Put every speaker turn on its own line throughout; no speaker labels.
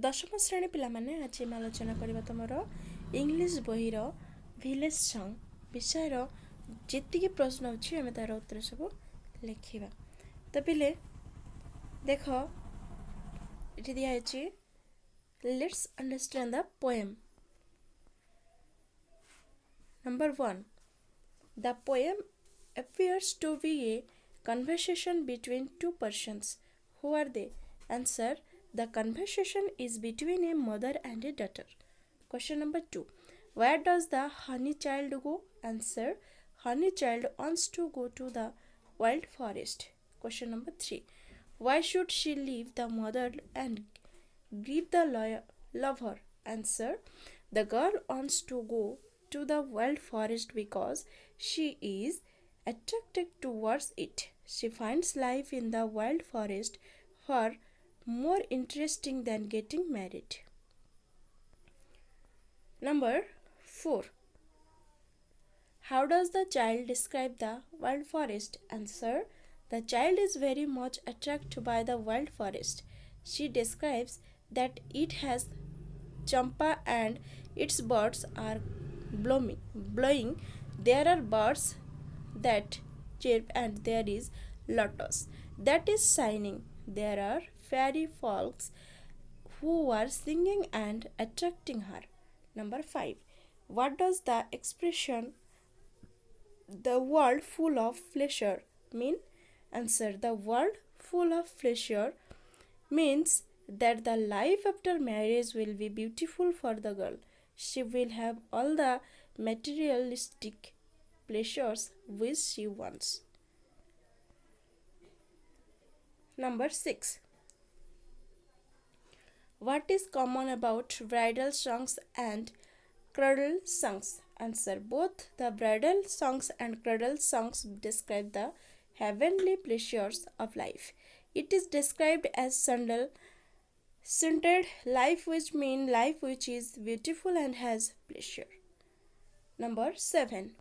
दशम श्रेणी पिलामाने आज आम आलोचना करबा तुमर इंग्लिश बहिर विलेज सॉन्ग विषयर जेतिकी प्रश्न अच्छी आम तार उत्तर सब लिखा। तो पिले देख ये दिखाई let's understand the poem. Number 1. The poem appears to be a conversation between two persons. Who are they? Answer. The conversation is between a mother and a daughter. Question number 2. Where does the honey child go? Answer. Honey child wants to go to the wild forest. Question number 3. Why should she leave the mother and grieve the lover? Answer. The girl wants to go to the wild forest because she is attracted towards it. She finds life in the wild forest far more interesting than getting married. Number 4. How does the child describe the wild forest? Answer. The child is very much attracted by the wild forest. She describes that it has champa and its birds are blowing. There are birds that chirp and there is lotus that is shining. There are fairy folks who are singing and attracting her. Number 5. What does the expression the world full of pleasure mean? Answer. The world full of pleasure means that the life after marriage will be beautiful for the girl. She will have all the materialistic pleasures which she wants. Number 6. What is common about bridal songs and cradle songs? Answer. Both the bridal songs and cradle songs describe the heavenly pleasures of life. It is described as centered life, which means life which is beautiful and has pleasure. Number 7.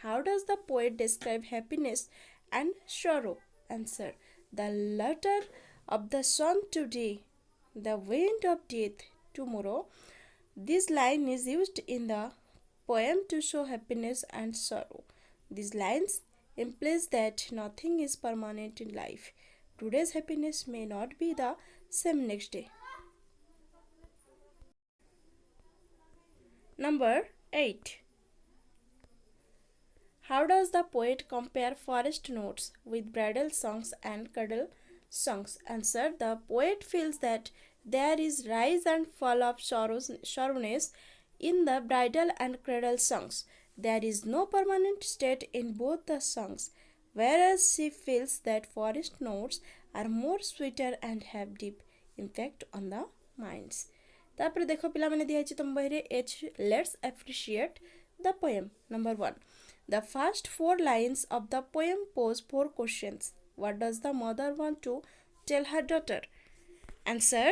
How does the poet describe happiness and sorrow? Answer. The laughter of the sun today, the wind of death tomorrow. This line is used in the poem to show happiness and sorrow. These lines implies that nothing is permanent in life. Today's happiness may not be the same next day. Number 8. How does the poet compare forest notes with bridal songs and cradle songs? Answer. The poet feels that there is rise and fall of sorrowness in the bridal and cradle songs. There is no permanent state in both the songs, whereas she feels that forest notes are more sweeter and have deep impact on the minds. तापर देखो पिला माने दिया तुम बहिरे H let's appreciate the poem. Number 1. The first 4 lines of the poem pose 4 questions. What does the mother want to tell her daughter? Answer.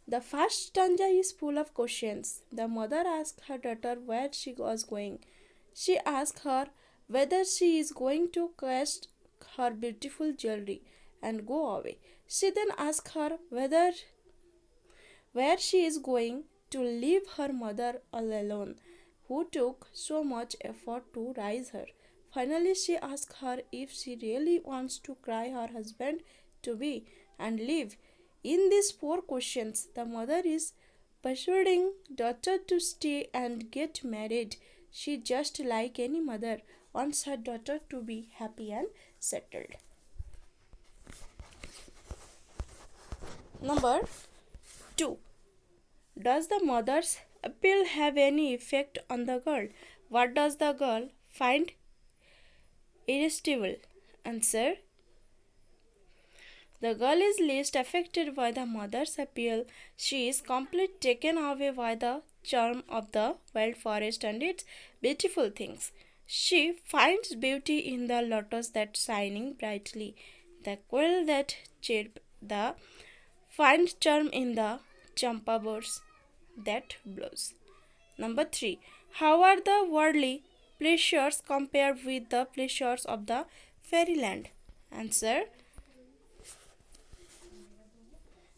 The first stanza is full of questions. The mother asks her daughter where she was going. She asks her whether she is going to cast her beautiful jewelry and go away. She then asks her where she is going to leave her mother all alone, who took so much effort to raise her. Finally, she asks her if she really wants to cry her husband to be and leave. In these 4 questions, the mother is persuading daughter to stay and get married. She, just like any mother, wants her daughter to be happy and settled. Number 2. Does the mother's appeal have any effect on the girl? What does the girl find irresistible? Answer. The girl is least affected by the mother's appeal. She is completely taken away by the charm of the wild forest and its beautiful things. She finds beauty in the lotus that shining brightly, the quail that chirp, the finds charm in the champa birds that blows. Number 3. How are the worldly pleasures compared with the pleasures of the fairyland? Answer.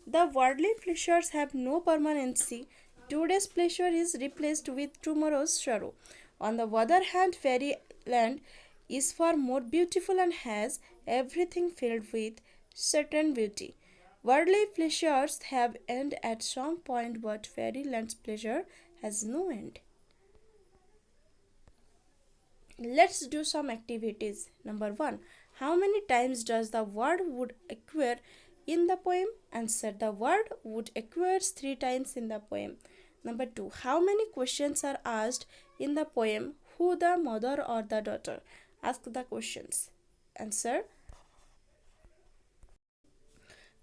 The worldly pleasures have no permanency. Today's pleasure is replaced with tomorrow's sorrow. On the other hand, Fairyland is far more beautiful and has everything filled with certain beauty. Worldly pleasures have end at some point, but Fairyland's pleasure has no end. Let's do some activities. Number 1. How many times does the word would occur in the poem? Answer. The word would occurs 3 times in the poem. Number 2. How many questions are asked in the poem? Who, the mother or the daughter? Ask the questions. Answer.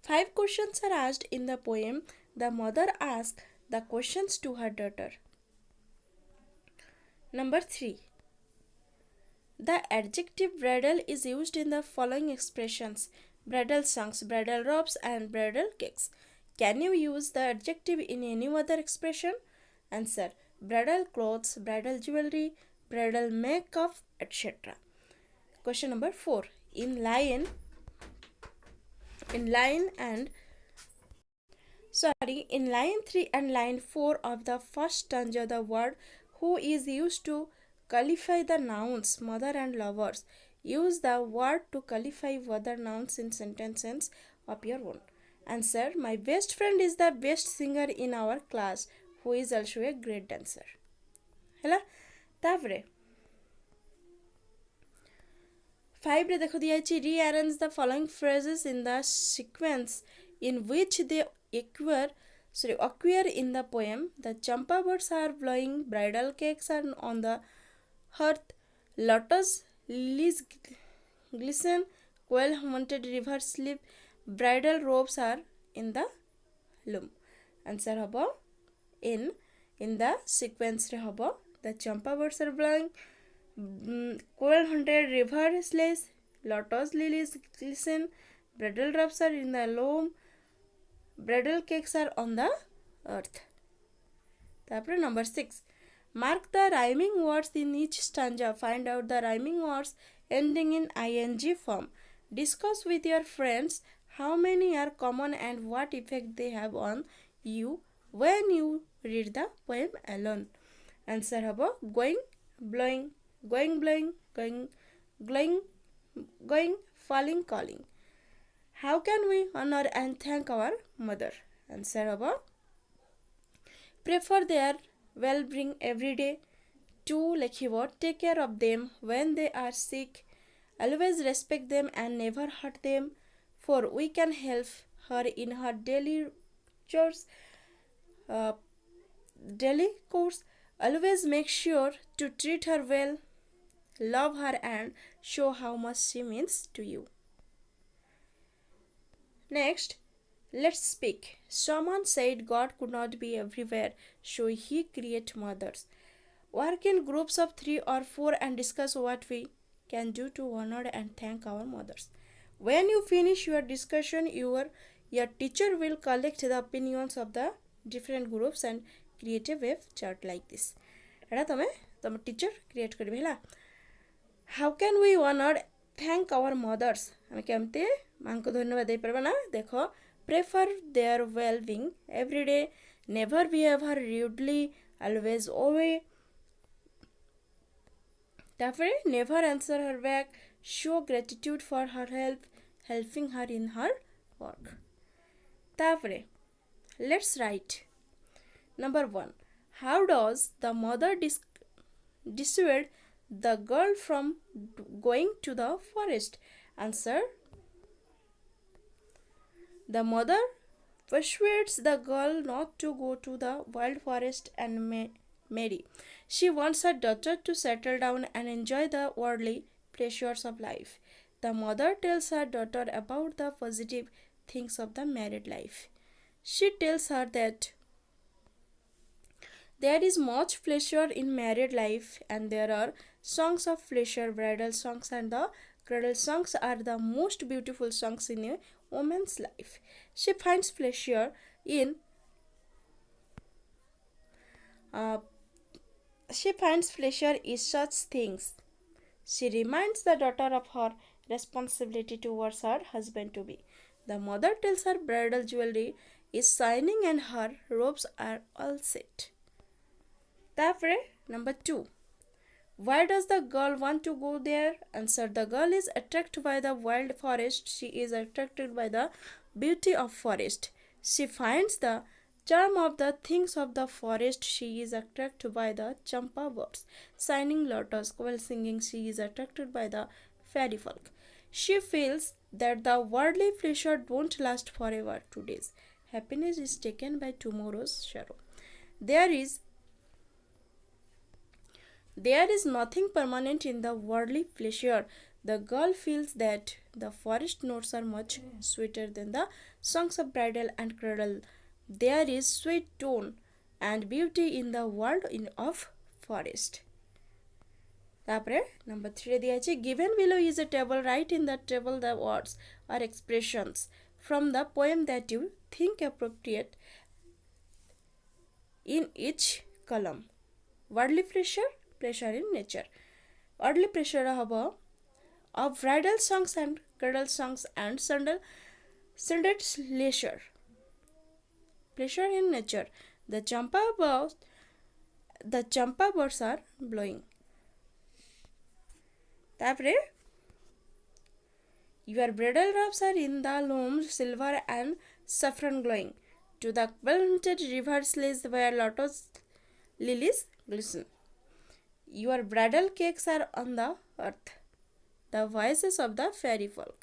5 questions are asked in the poem. The mother asks the questions to her daughter. Number 3. The adjective bridal is used in the following expressions: bridal songs, bridal robes, and bridal cakes. Can you use the adjective in any other expression? Answer. Bridal clothes, bridal jewelry, bridal makeup, etc. Question number 4. In line in line 3 and line 4 of the first stanza, the word who is used to qualify the nouns mother and lovers. Use the word to qualify other nouns in sentences of your own. Answer. My best friend is the best singer in our class, who is also a great dancer. ହେଲା ତାପରେ 5 ରେ ଦେଖ ଦିଆଯାଇଛି rearrange the following phrases in the sequence in which they occur in the poem. The champa birds are blowing, bridal cakes are on the hearth, lotus lilies glisten, quail haunted river sleep, bridal robes are in the loom. Answer habo in the sequence re habo the champa birds are blowing, quail haunted river sleeps, lotus lilies glisten, bridal robes are in the loom, bridal cakes are on the earth. Tapre number 6. Mark the rhyming words in each stanza. Find out the rhyming words ending in ing form. Discuss with your friends how many are common and what effect they have on you when you read the poem alone. Answer habo going, blowing, going, blowing, going, glowing, going, falling, calling. How can we honor and thank our mother? Answer habo prefer their well-being every day. 2 lekhibo take care of them when they are sick. Always respect them and never hurt them. 4 we can help her in her daily chores, daily course. Always make sure to treat her well, love her and show how much she means to you. Next, let's speak. Someone said God could not be everywhere, so he created mothers. Work in groups of 3 or 4 and discuss what we can do to honor and thank our mothers. When you finish your discussion, your teacher will collect the opinions of the different groups and create a web chart like this. एटा तम teacher create करिवे हला. How can we honour thank our mothers? आम केमते मां को धन्यवाद दे परबा ना. देखो prefer their well being every day, never behave her rudely, always ओवे. ताफरे never answer her back, show gratitude for her help, helping her in her work. ताफरे let's write. Number 1. How does the mother dissuade the girl from going to the forest? Answer. The mother persuades the girl not to go to the wild forest and marry. She wants her daughter to settle down and enjoy the worldly pleasures of life. The mother tells her daughter about the positive things of the married life. She tells her that there is much pleasure in married life and there are songs of pleasure. Bridal songs and the cradle songs are the most beautiful songs in a woman's life. She finds pleasure in such things. She reminds the daughter of her responsibility towards her husband to be. The mother tells her bridal jewelry is shining and her robes are all set. তারপরে number 2. Why does the girl want to go there? Answer. The girl is attracted by the wild forest. She is attracted by the beauty of forest. She finds the charm of the things of the forest. She is attracted by the champa birds, shining lotus while singing. She is attracted by the fairy folk. She feels that the worldly pleasure don't last forever. Today's happiness is taken by tomorrow's sorrow. There is nothing permanent in the worldly pleasure. The girl feels that the forest notes are much sweeter than the songs of bridal and cradle. There is sweet tone and beauty in the world of forest. তারপরে number 3 দিয়ে আছে given below is a table. Write in the table the words or expressions from the poem that you think appropriate in each column. Worldly pleasure in nature. Worldly pleasure হব of bridal songs and cradle songs and sandaled leisure. Pleasure in nature. The champa birds are blowing. তারপরে your bridal robes are in the looms silver and saffron glowing. To the well-knitted river slays where lotus lilies glisten. Your bridal cakes are on the earth, the voices of the fairy folk.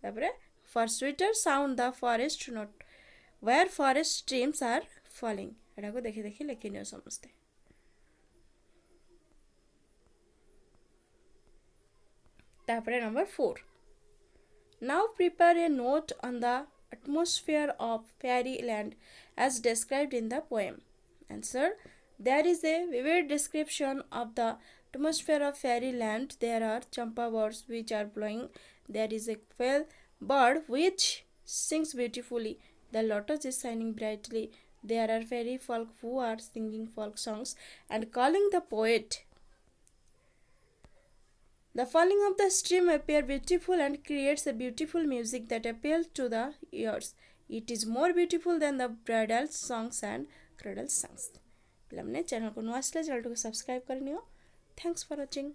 তারপরে for sweeter sound the forest note where forest streams are falling. এটাকে দেখে দেখে লিখে নিও সমস্তে. তারপরে number 4. Now prepare a note on the atmosphere of Fairyland as described in the poem. Answer. There is a vivid description of the atmosphere of Fairyland. There are champa birds which are blowing. There is a quail bird which sings beautifully. The lotus is shining brightly. There are fairy folk who are singing folk songs and calling the poet. The falling of the stream appears beautiful and creates a beautiful music that appeals to the ears. It is more beautiful than the bridal songs and cradle songs. पिलामने channel को नुआ आसले channel को subscribe करनियो. Thanks for watching.